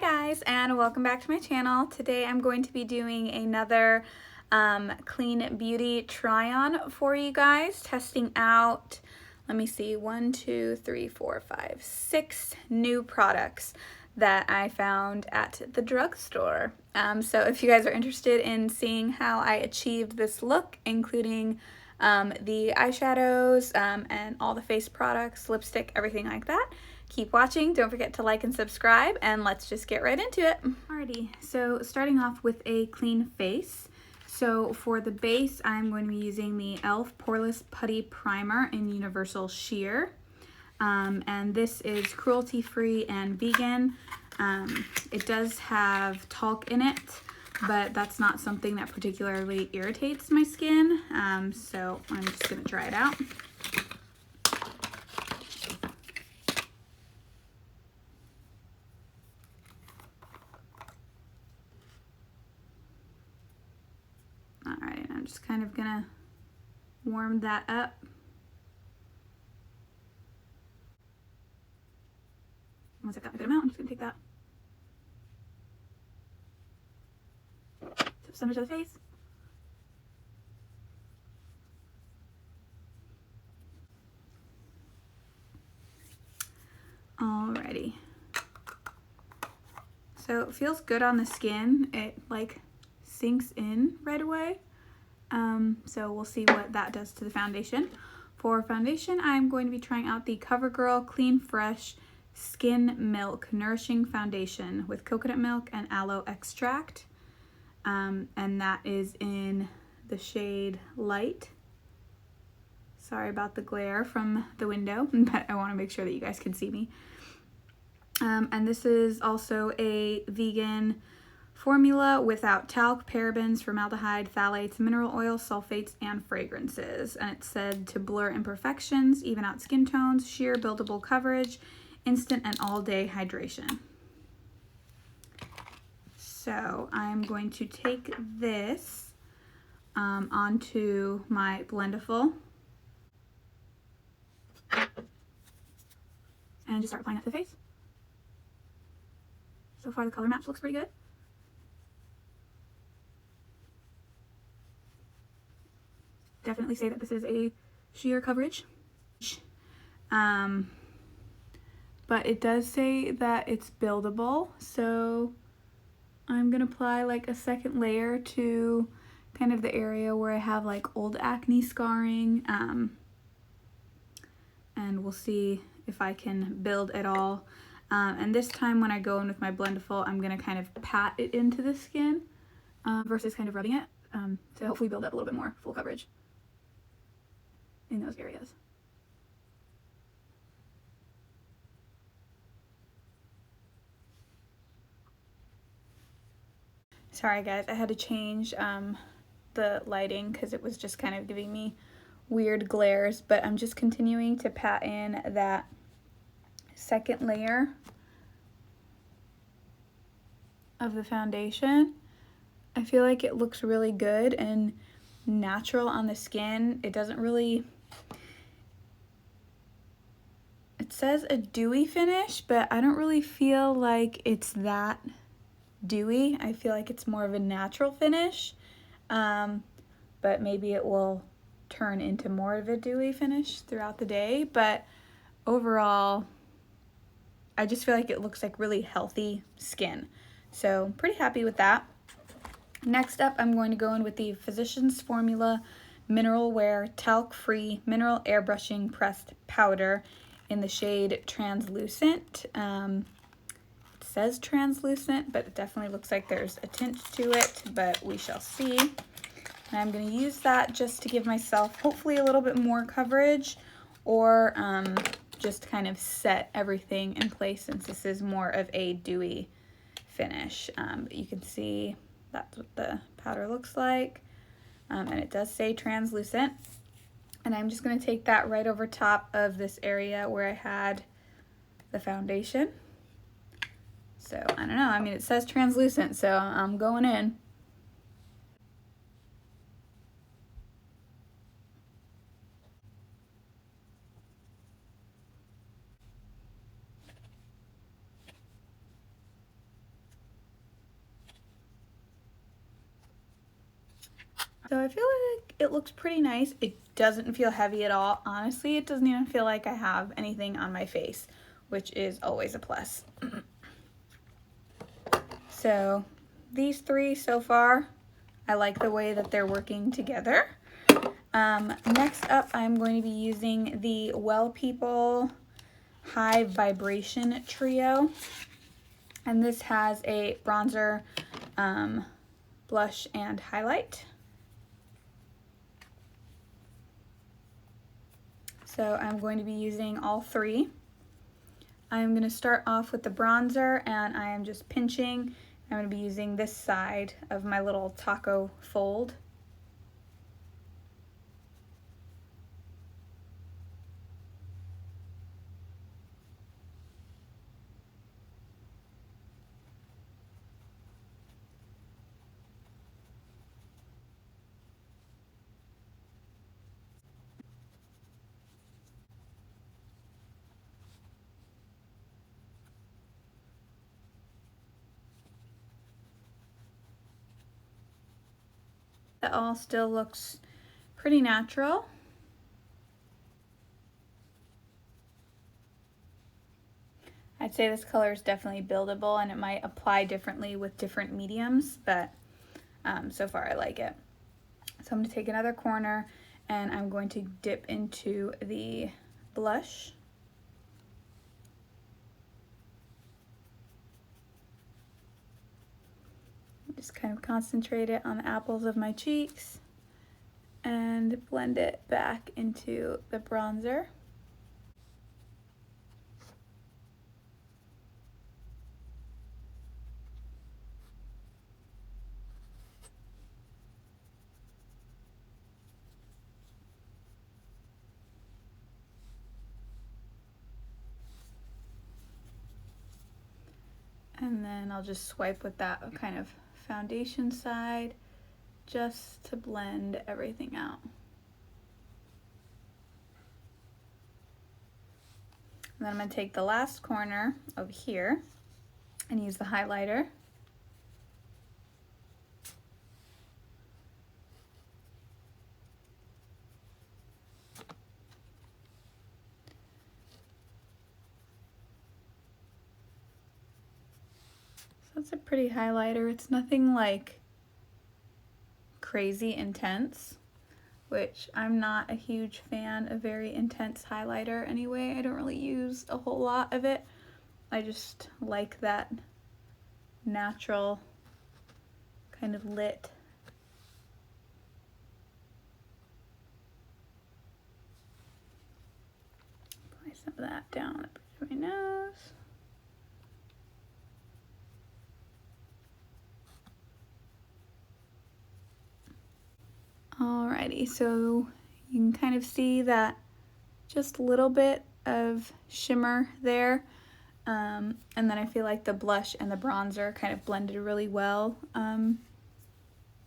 guys, and welcome back to my channel. Today I'm going to be doing another clean beauty try on for you guys, testing out, let me see, 6 new products that I found at the drugstore. So if you guys are interested in seeing how I achieved this look, including the eyeshadows and all the face products, lipstick, everything like that, keep watching. Don't forget to like and subscribe, and let's just get right into it. Alrighty, so starting off with a clean face. So for the base, I'm going to be using the e.l.f. Poreless Putty Primer in Universal Sheer. And this is cruelty-free and vegan. It does have talc in it, but that's not something that particularly irritates my skin. So I'm just going to try it out. Alright, I'm just kind of gonna warm that up. Once I've got a good amount, I'm just gonna take that. Some to the face. Alrighty. So it feels good on the skin. It like sinks in right away. So we'll see what that does to the foundation. For foundation, I'm going to be trying out the CoverGirl Clean Fresh Skin Milk Nourishing Foundation with coconut milk and aloe extract. And that is in the shade Light. Sorry about the glare from the window, but I want to make sure that you guys can see me. And this is also a vegan formula without talc, parabens, formaldehyde, phthalates, mineral oil, sulfates, and fragrances. And it's said to blur imperfections, even out skin tones, sheer buildable coverage, instant and all-day hydration. So I'm going to take this onto my Blendiful and just start applying that to the face. So far the color match looks pretty good. Definitely say that this is a sheer coverage. But it does say that it's buildable, so I'm gonna apply like a second layer to kind of the area where I have like old acne scarring, and we'll see if I can build at all. And this time when I go in with my Blendiful, I'm gonna kind of pat it into the skin versus kind of rubbing it to hopefully build up a little bit more full coverage in those areas. Sorry guys, I had to change the lighting because it was just kind of giving me weird glares, but I'm just continuing to pat in that second layer of the foundation. I feel like it looks really good and natural on the skin. It doesn't really, it says a dewy finish, but I don't really feel like it's that dewy. I feel like it's more of a natural finish, but maybe it will turn into more of a dewy finish throughout the day. But overall, I just feel like it looks like really healthy skin. So pretty happy with that. Next up, I'm going to go in with the Physicians Formula Mineral Wear Talc-Free Mineral Airbrushing Pressed Powder in the shade Translucent. It says translucent, but it definitely looks like there's a tint to it, but we shall see. And I'm going to use that just to give myself hopefully a little bit more coverage, or just kind of set everything in place since this is more of a dewy finish. But you can see that's what the powder looks like, and it does say translucent. And I'm just going to take that right over top of this area where I had the foundation. So I don't know, I mean it says translucent, so I'm going in. So I feel like it looks pretty nice. It doesn't feel heavy at all. Honestly, it doesn't even feel like I have anything on my face, which is always a plus. So these three so far, I like the way that they're working together. Next up, I'm going to be using the Well People High Vibration Trio. And this has a bronzer, blush, and highlight. So I'm going to be using all three. I'm going to start off with the bronzer, and I am just pinching. I'm going to be using this side of my little taco fold. That all still looks pretty natural. I'd say this color is definitely buildable, and it might apply differently with different mediums, but so far I like it. So I'm going to take another corner, and I'm going to dip into the blush. Just kind of concentrate it on the apples of my cheeks and blend it back into the bronzer. And then I'll just swipe with that kind of foundation side just to blend everything out. And then I'm going to take the last corner over here and use the highlighter. So it's a pretty highlighter. It's nothing like crazy intense, which I'm not a huge fan of very intense highlighter anyway. I don't really use a whole lot of it. I just like that natural kind of lit. Apply some of that down the bridge of my nose. Alrighty, so you can kind of see that just a little bit of shimmer there. And then I feel like the blush and the bronzer kind of blended really well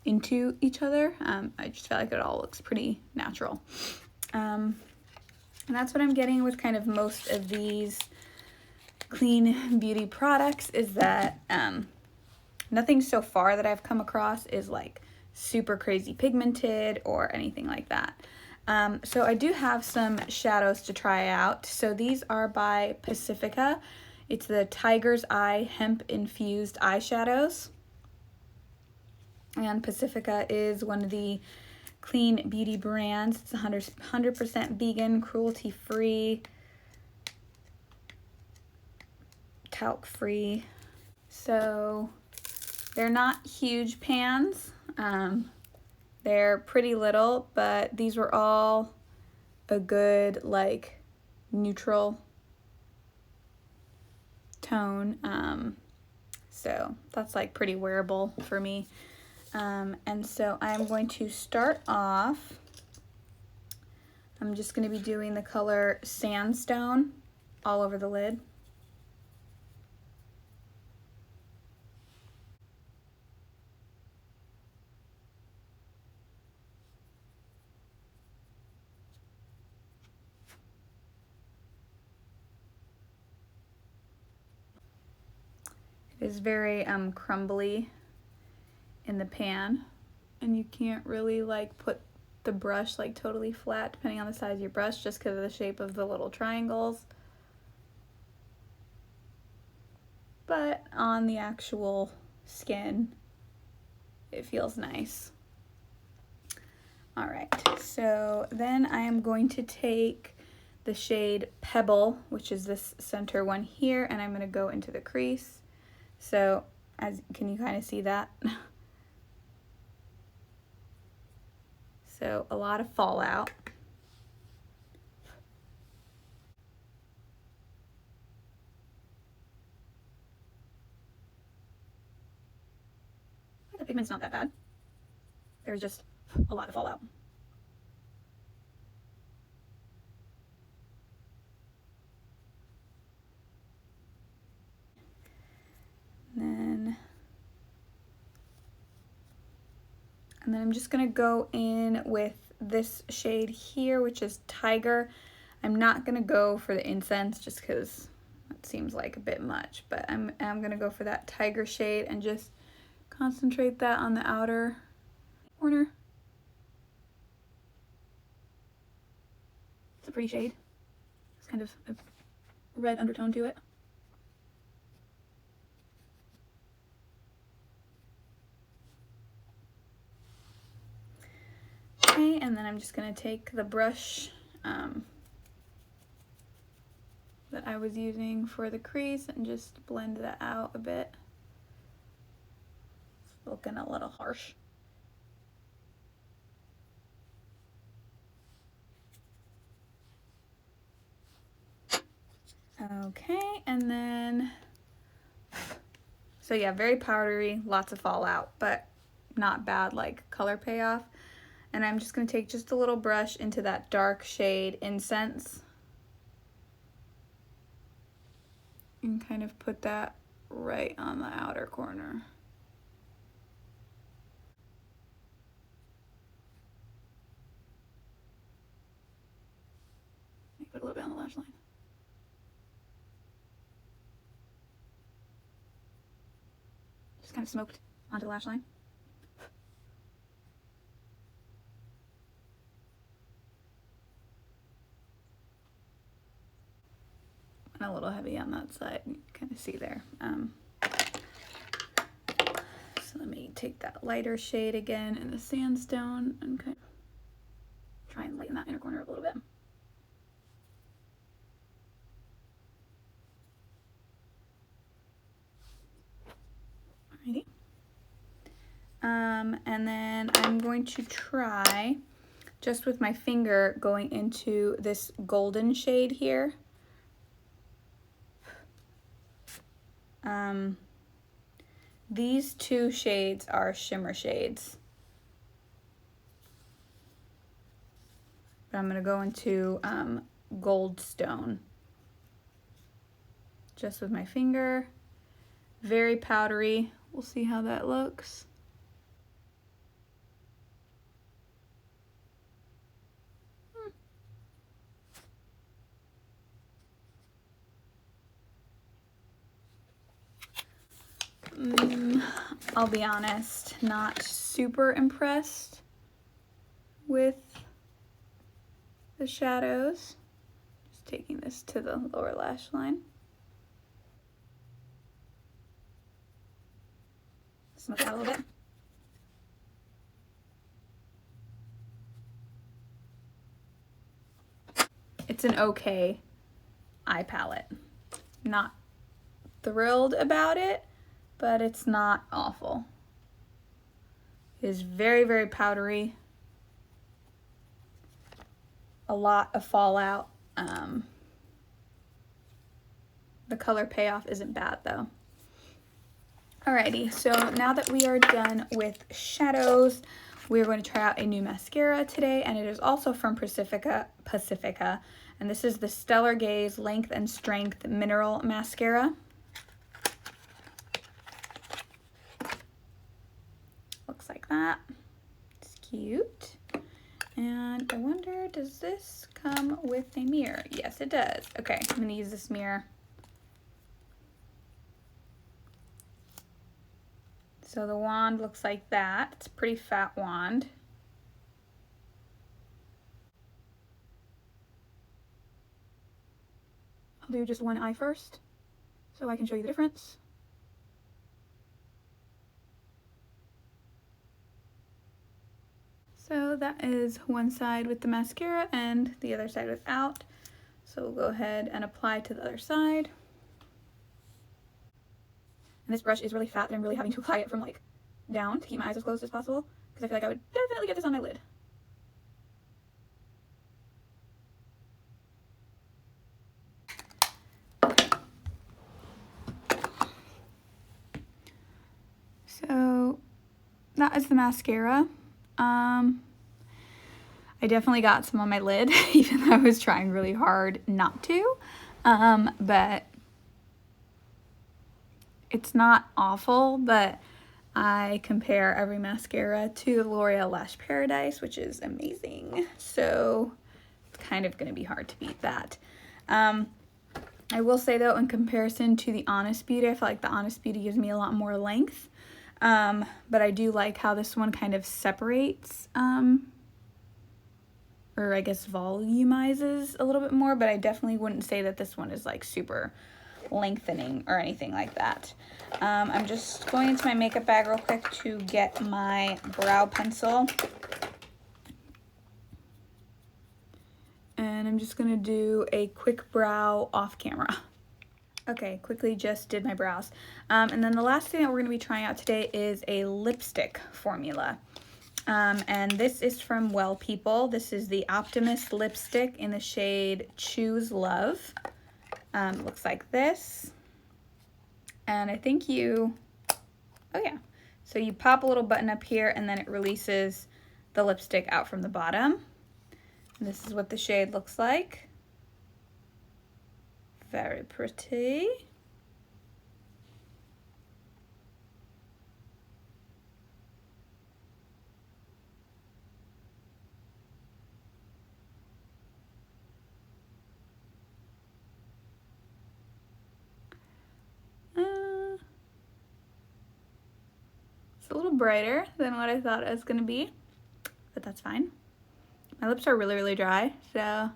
into each other. I just feel like it all looks pretty natural. And that's what I'm getting with kind of most of these clean beauty products, is that nothing so far that I've come across is like super crazy pigmented or anything like that. So I do have some shadows to try out. So these are by Pacifica. It's the Tiger's Eye Hemp Infused Eyeshadows. And Pacifica is one of the clean beauty brands. It's 100% vegan, cruelty-free, talc-free. So they're not huge pans. They're pretty little, but these were all a good like neutral tone. So that's like pretty wearable for me. And so I'm going to start off. I'm just going to be doing the color Sandstone all over the lid. It is very crumbly in the pan. and you can't really like put the brush like totally flat depending on the size of your brush just because of the shape of the little triangles. But on the actual skin, it feels nice. All right, so then I am going to take the shade Pebble, which is this center one here, and I'm gonna go into the crease. So, can you kind of see that? So a lot of fallout. The pigment's not that bad. There's just a lot of fallout. And then I'm just gonna go in with this shade here, which is Tiger. I'm not gonna go for the incense just because that seems like a bit much, but I'm gonna go for that Tiger shade and just concentrate that on the outer corner. It's a pretty shade. It's kind of a red undertone to it. Okay, and then I'm just gonna take the brush that I was using for the crease and just blend that out a bit. It's looking a little harsh. Okay, and then, so yeah, very powdery, lots of fallout, but not bad like color payoff. And I'm just gonna take just a little brush into that dark shade Incense and kind of put that right on the outer corner. Put a little bit on the lash line. Just kind of smoked onto the lash line. And a little heavy on that side, you can kind of see there. So let me take that lighter shade again in the Sandstone and kind of try and lighten that inner corner up a little bit. Alrighty. And then I'm going to try, just with my finger, going into this golden shade here. These two shades are shimmer shades. But I'm gonna go into Goldstone. Just with my finger. Very powdery. We'll see how that looks. I'll be honest, not super impressed with the shadows. Just taking this to the lower lash line. Smoke it out a little bit. It's an okay eye palette. Not thrilled about it, but it's not awful. It is very, very powdery. A lot of fallout. The color payoff isn't bad though. Alrighty, so now that we are done with shadows, we're going to try out a new mascara today, and it is also from Pacifica, and this is the Stellar Gaze Length and Strength Mineral Mascara. Looks like that. It's cute. And I wonder, does this come with a mirror? Yes, it does. Okay, I'm gonna use this mirror. So the wand looks like that. It's a pretty fat wand. I'll do just one eye first so I can show you the difference. So that is one side with the mascara and the other side without. So we'll go ahead and apply to the other side. And this brush is really fat and I'm really having to apply it from like down to keep my eyes as closed as possible because I feel like I would definitely get this on my lid. So that is the mascara. I definitely got some on my lid, even though I was trying really hard not to. But it's not awful, but I compare every mascara to L'Oreal Lash Paradise, which is amazing. So it's kind of going to be hard to beat that. I will say though, in comparison to the Honest Beauty, I feel like the Honest Beauty gives me a lot more length. But I do like how this one kind of separates, or I guess volumizes a little bit more, but I definitely wouldn't say that this one is like super lengthening or anything like that. I'm just going into my makeup bag real quick to get my brow pencil. And I'm just gonna do a quick brow off camera. Okay, quickly just did my brows. And then the last thing that we're gonna be trying out today is a lipstick formula. And this is from Well People. This is the Optimist lipstick in the shade Choose Love. Looks like this. And I think oh yeah. So you pop a little button up here and then it releases the lipstick out from the bottom. And this is what the shade looks like. Very pretty. It's a little brighter than what I thought it was going to be, but that's fine. My lips are really, really dry, so I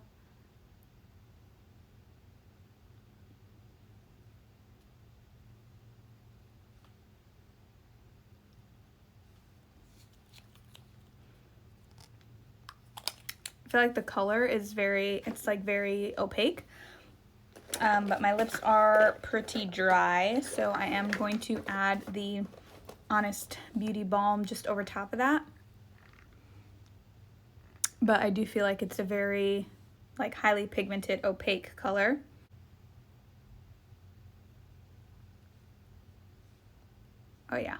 feel like the color is it's like very opaque, but my lips are pretty dry, so I am going to add the Honest Beauty Balm just over top of that. But I do feel like it's a very like highly pigmented opaque color. Oh yeah.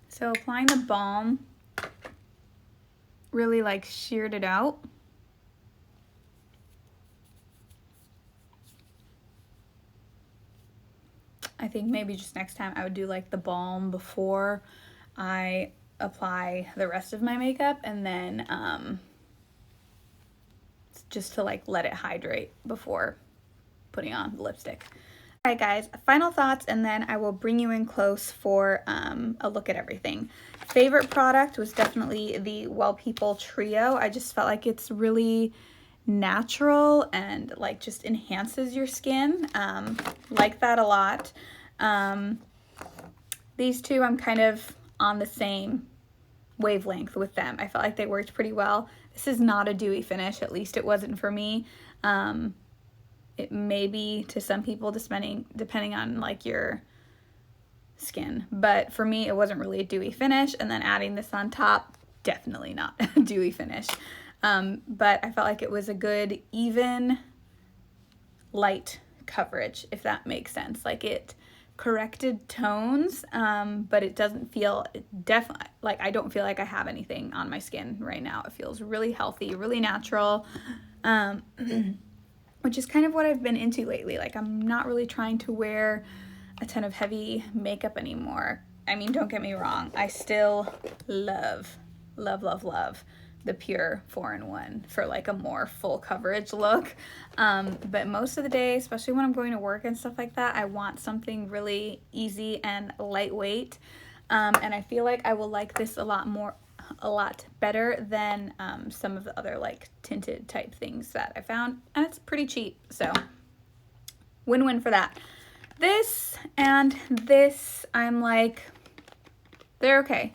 So applying the balm really like sheared it out. I think maybe just next time I would do like the balm before I apply the rest of my makeup, and then just to like let it hydrate before putting on the lipstick. Alright guys, final thoughts and then I will bring you in close for a look at everything. Favorite product was definitely the Well People Trio. I just felt like it's really natural and like just enhances your skin. Like that a lot. These two I'm kind of on the same wavelength with them. I felt like they worked pretty well. This is not a dewy finish, at least it wasn't for me. It may be to some people depending on like your skin, but for me it wasn't really a dewy finish, and then adding this on top, definitely not a dewy finish. But I felt like it was a good even light coverage, if that makes sense. Like it corrected tones, but it doesn't feel, definitely, like I don't feel like I have anything on my skin right now. It feels really healthy, really natural, which is kind of what I've been into lately. Like I'm not really trying to wear a ton of heavy makeup anymore. I mean, don't get me wrong, I still love love, love, love the pure 4-in-1 for like a more full coverage look. But most of the day, especially when I'm going to work and stuff like that, I want something really easy and lightweight. And I feel like I will like this a lot better than some of the other like tinted type things that I found. And it's pretty cheap, so win-win for that. This and this, I'm like, they're okay.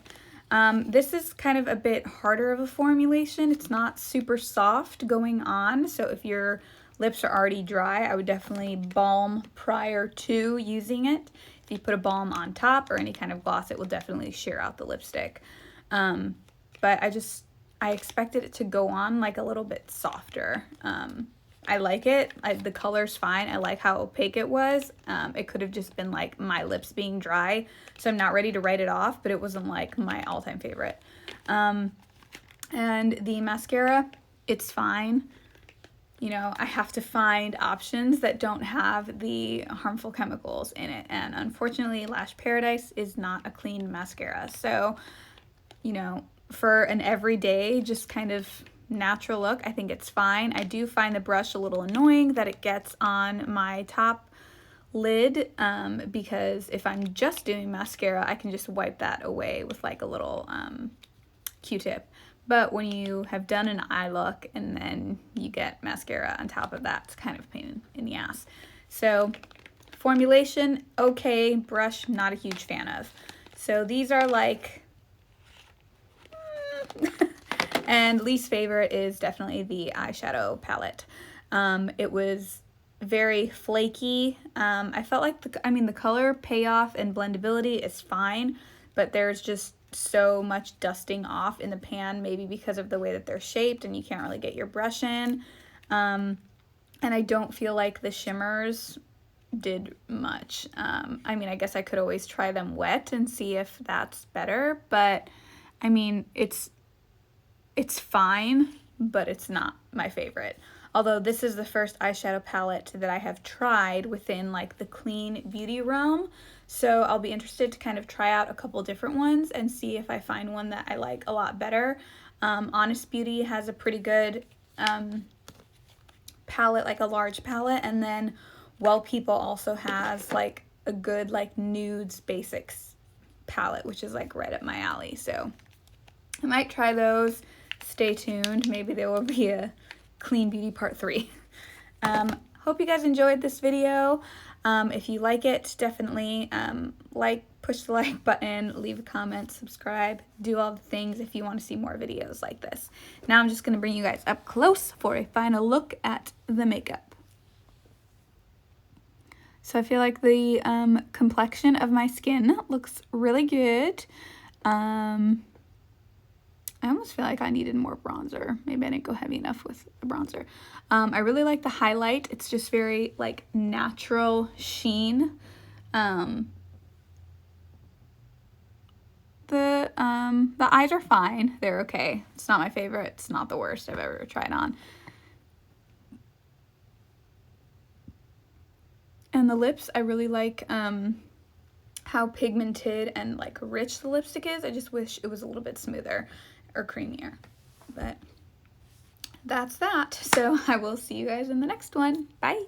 This is kind of a bit harder of a formulation. It's not super soft going on, so if your lips are already dry, I would definitely balm prior to using it. If you put a balm on top or any kind of gloss, it will definitely shear out the lipstick. But I expected it to go on like a little bit softer. I like it. The color's fine. I like how opaque it was. It could have just been like my lips being dry, so I'm not ready to write it off, but it wasn't like my all-time favorite. And the mascara, it's fine. You know, I have to find options that don't have the harmful chemicals in it, and unfortunately Lash Paradise is not a clean mascara. So, you know, for an everyday, just kind of natural look, I think it's fine. I do find the brush a little annoying that it gets on my top lid, because if I'm just doing mascara, I can just wipe that away with like a little Q-tip. But when you have done an eye look and then you get mascara on top of that, it's kind of a pain in the ass. So formulation, okay. Brush, not a huge fan of. So these are like and least favorite is definitely the eyeshadow palette. It was very flaky. I felt like the color payoff and blendability is fine, but there's just so much dusting off in the pan, maybe because of the way that they're shaped and you can't really get your brush in. And I don't feel like the shimmers did much. I mean, I guess I could always try them wet and see if that's better, but I mean, it's fine, but it's not my favorite. Although this is the first eyeshadow palette that I have tried within like the clean beauty realm. So I'll be interested to kind of try out a couple different ones and see if I find one that I like a lot better. Honest Beauty has a pretty good palette, like a large palette, and then Well People also has like a good like nudes basics palette, which is like right up my alley. So I might try those. Stay tuned. Maybe there will be a clean beauty part 3. Hope you guys enjoyed this video. If you like it, definitely push the like button, leave a comment, subscribe, do all the things if you want to see more videos like this. Now I'm just going to bring you guys up close for a final look at the makeup. So I feel like the complexion of my skin looks really good. I almost feel like I needed more bronzer. Maybe I didn't go heavy enough with the bronzer. I really like the highlight. It's just very like natural sheen. The eyes are fine. They're okay. It's not my favorite. It's not the worst I've ever tried on. And the lips, I really like how pigmented and like rich the lipstick is. I just wish it was a little bit smoother or creamier, but that's that. So I will see you guys in the next one. Bye.